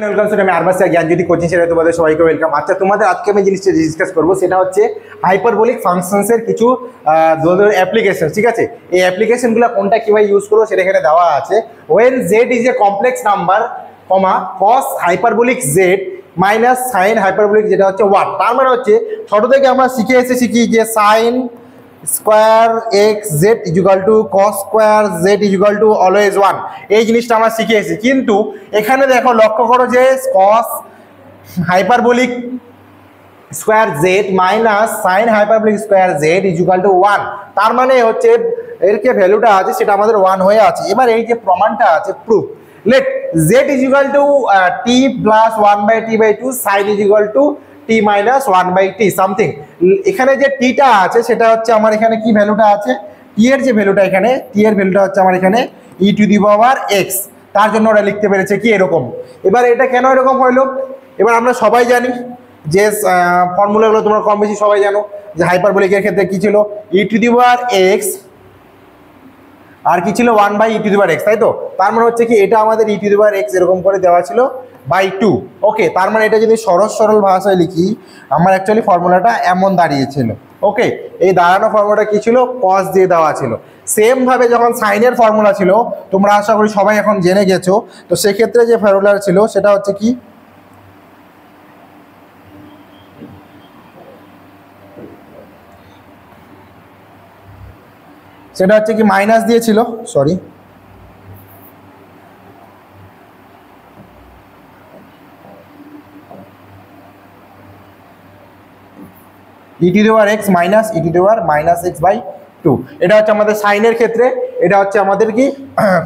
Welcome sir, আমি আরবাস জ্ঞানজ্যোতি coaching সেন্টারে তোমাদের সবাইকে ওয়েলকাম। আচ্ছা, তোমাদের আজকে আমি জিনিসটা ডিসকাস করবো, সেটা হচ্ছে হাইপারবোলিক ফাংশনসের কিছু অ্যাপ্লিকেশন। ঠিক আছে, এই অ্যাপ্লিকেশনগুলো কোনটা কিভাবে ইউজ করবো সেটা এখানে দেওয়া আছে। When z is a complex number comma cos hyperbolic z minus sine hyperbolic, যেটা হচ্ছে ওয়াট। তার মানে হচ্ছে ছোট থেকে আমরা শিখে এসেছি কি, যে sine square x z equal to cos square z equal to always one, এই জিনিসটা আমরা শিখে এসেছি। কিন্তু এখানে দেখো, লক্ষ্য করো যে cos hyperbolic square z minus sine hyperbolic square z equal to one, তার মানে হচ্ছে এর যে ভ্যালুটা আছে সেটা আমাদের ওয়ান হয়ে আছে। এবার এই যে প্রমাণটা আছে, proof, let z equal to t plus one by t by two sine equal to t minus one by t something. এখানে যে টিটা আছে সেটা হচ্ছে আমার এখানে কি ভ্যালুটা আছে, টি এর যে ভ্যালুটা, এখানে টি এর ভ্যালুটা হচ্ছে আমার এখানে ই টু দি পাওয়ার এক্স, তার জন্য ওরা লিখতে পেরেছে কি এরকম। এবার এটা কেন এরকম হইলো, এবার আমরা সবাই জানি যে ফর্মুলাগুলো তোমরা কম বেশি সবাই জানো, যে হাইপারবোলিকের ক্ষেত্রে কি ছিল, ই টু দি পাওয়ার এক্স আর কি ছিল, one by e to the power x, তাই তো। তার মানে হচ্ছে কি, এটা আমাদের ই টু দি পাওয়ার এক্স এরকম করে দেওয়া ছিল বাই টু। ওকে, তার মানে এটা যদি সরল ভাষায় লিখি, আমার অ্যাকচুয়ালি ফর্মুলাটা এমন দাঁড়িয়েছিল। ওকে, এই দাঁড়ানো ফর্মুলাটা কি ছিল, কস দিয়ে দেওয়া ছিল। সেম ভাবে যখন সাইনের ফর্মুলা ছিল, তোমরা আশা করি সবাই এখন জেনে গেছো, তো সেক্ষেত্রে যে ফর্মুলা ছিল সেটা হচ্ছে কি, সেটা হচ্ছে কি মাইনাস দিয়েছিল, sorry e to the power x minus e to the power minus x by two. এটা হচ্ছে আমাদের সাইনের ক্ষেত্রে, এটা হচ্ছে আমাদের কি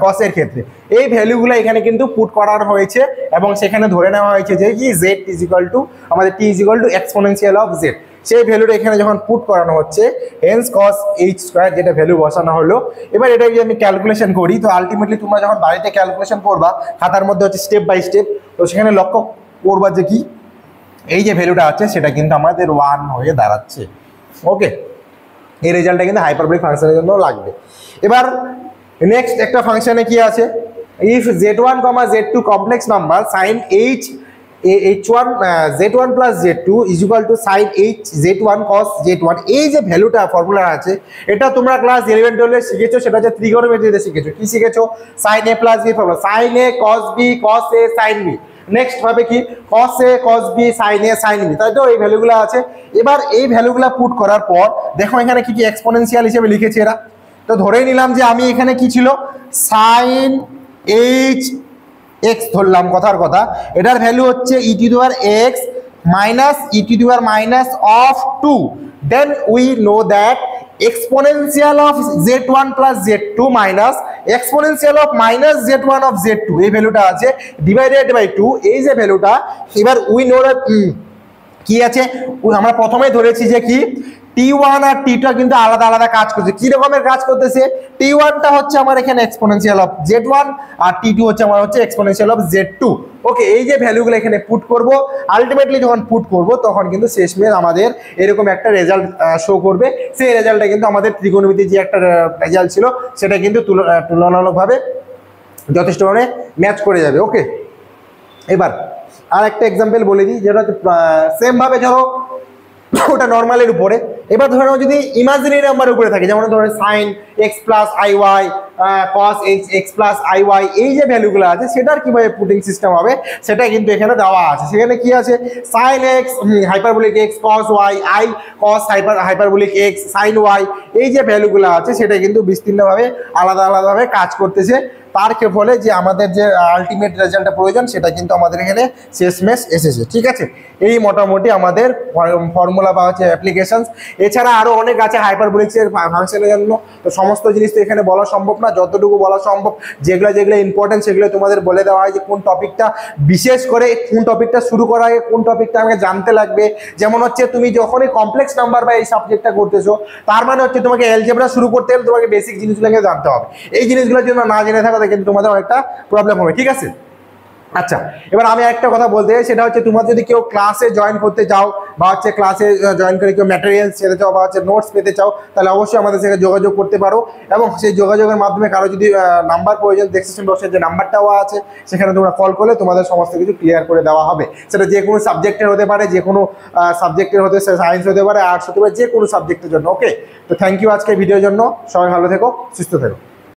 কসের ক্ষেত্রে। এই ভ্যালুগুলো এখানে কিন্তু পুট করানো হয়েছে এবং সেখানে ধরে নেওয়া হয়েছে যে কি জেড ইজ ইকুয়াল টু আমাদের T is equal to exponential of Z. সেই ভ্যালুটা এখানে যখন পুট করানো হচ্ছে, হেন্স কস এইচ স্কোয়ার যেটা ভ্যালু বসানো হলো। এবার এটা যদি আমি ক্যালকুলেশন করি, তো আলটিমেটলি তোমরা যখন বাড়িতে ক্যালকুলেশন করবা, খাতার মধ্যে হচ্ছে স্টেপ বাই স্টেপ, তো সেখানে লক্ষ্য করবা যে কি এই যে ভ্যালুটা আছে সেটা কিন্তু আমাদের ওয়ান হয়ে দাঁড়াচ্ছে। ওকে, এই রেজাল্টটা কিন্তু হাইপারবোলিক ফাংশনের জন্য লাগবে। এবার নেক্সট একটা ফাংশনে কি আছে, if z1, z2 complex number sine h h1 z1 plus z2 is equal to sine h z1 cos z1, এই যে ভ্যালুটা ফর্মুলা আছে, এটা তোমরা ক্লাস 11-12 শিখেছো, সেটা হচ্ছে ত্রিগোণমিতিতে শিখেছো। কি শিখেছো, sine a plus b formula, sine a cos b cos a sin b, next ভাবে কি cos a cos b sin a sin b, তাই তো এই ভ্যালুগুলো আছে। এবার এই ভ্যালুগুলো পুট করার পর দেখো এখানে কি কি এক্সপোনেনশিয়াল হিসেবে লিখেছে এরা। তো ধরেই নিলাম যে আমি এখানে কি ছিল, সাইন এইচ এক্স ধরলাম, কথার কথা, এটার ভ্যালু হচ্ছে e to the power x minus e to the power minus of two. Then we know that exponential of z1 plus z2 minus exponential of minus z1 of z2, এই ভ্যালুটা আছে divided by 2, এই যে ভ্যালুটা। এবার we know that কি আছে, আমরা প্রথমেই ধরেছি যে কি T1 আর T2 কিন্তু আলাদা আলাদা কাজ করছে। কি রকমের কাজ করতেছে, T1টা হচ্ছে আমার এখানে exponential of Z1 R T2 হচ্ছে আমার হচ্ছে এক্সপোনেনশিয়াল অফ Z2। ওকে, এই যে ভ্যালুগুলো এখানে পুট করব, আলটিমেটলি যখন পুট করব তখন কিন্তু শেষমেশ আমাদের এরকম একটা রেজাল্ট শো করবে। সেই রেজাল্টটা কিন্তু আমাদের ত্রিকোণমিতির যে একটা রেজাল্ট ছিল সেটা কিন্তু তুলনামূলকভাবে যথেষ্ট পরিমাণে ম্যাচ করে যাবে। ওকে, এবার আর একটা এক্সাম্পল বলে দিই, যেটা সেম ভাবে ধরো ওটা নর্মালের উপরে। এবার ধরে নাও যদি ইমাজিনারি নাম্বারের উপরে থাকে, যেমন ধরো sine x plus i y, cos x plus i y, এই যে ভ্যালুগুলো আছে সেটার কিভাবে পুটিং সিস্টেম হবে সেটা কিন্তু এখানে দেওয়া আছে। সেখানে কি আছে, sine x hyperbolic x cos y, i cos hyperbolic x sine y, এই যে ভ্যালুগুলো আছে সেটা কিন্তু বিস্তীর্ণভাবে আলাদা আলাদাভাবে কাজ করতেছে। তার ফলে যে আমাদের যে আলটিমেট রেজাল্টটা প্রয়োজন সেটা কিন্তু আমাদের এখানে শেষমেশ এসেছে। ঠিক আছে, এই মোটামুটি আমাদের ফর্মুলা বা হচ্ছে অ্যাপ্লিকেশনস। এছাড়া আরও অনেক আছে হাইপারবোলিক্সের ফাংশনের জন্য, তো সমস্ত জিনিস তো এখানে বলা সম্ভব না, যতটুকু বলা সম্ভব যেগুলো যেগুলো ইম্পর্টেন্ট সেগুলো তোমাদের বলে দেওয়া হয়, যে কোন টপিকটা বিশেষ করে কোন টপিকটা শুরু করা আগে কোন টপিকটা আমাকে জানতে লাগবে। যেমন হচ্ছে তুমি যখনই কমপ্লেক্স নাম্বার বা এই সাবজেক্টটা করতেছো, তার মানে হচ্ছে তোমাকে অ্যালজেব্রা শুরু করতে হলে তোমাকে বেসিক জিনিসগুলোকে জানতে হবে। এই জিনিসগুলো যদি না জেনে থাকো কিন্তু তোমাদের অনেকটা প্রবলেম হবে। ঠিক আছে, আচ্ছা, এবার আমি একটা কথা বলতে চাই, সেটা হচ্ছে তোমার যদি কেউ ক্লাসে জয়েন করতে চাও বা হচ্ছে ক্লাসে জয়েন করে কেউ ম্যাটেরিয়ালস পেতে চাও বা হচ্ছে নোটস পেতে চাও, তাহলে অবশ্যই আমাদের সাথে যোগাযোগ করতে পারো। এবং সেই যোগাযোগের মাধ্যমে কারো যদি নাম্বার প্রয়োজন, ডেসক্রিপশন বক্সে যে নাম্বারটাও আছে সেখানে তোমরা কল করলে তোমাদের সমস্ত কিছু ক্লিয়ার করে দেওয়া হবে। সেটা যে কোনো সাবজেক্টের হতে পারে, যে কোনো সাবজেক্টের হতে, সায়েন্স হতে পারে, আর্টস হতে পারে, যে কোনো সাবজেক্টের জন্য। ওকে, তো থ্যাংক ইউ আজকে ভিডিওর জন্য। সবাই ভালো থেকো, সুস্থ থেকো।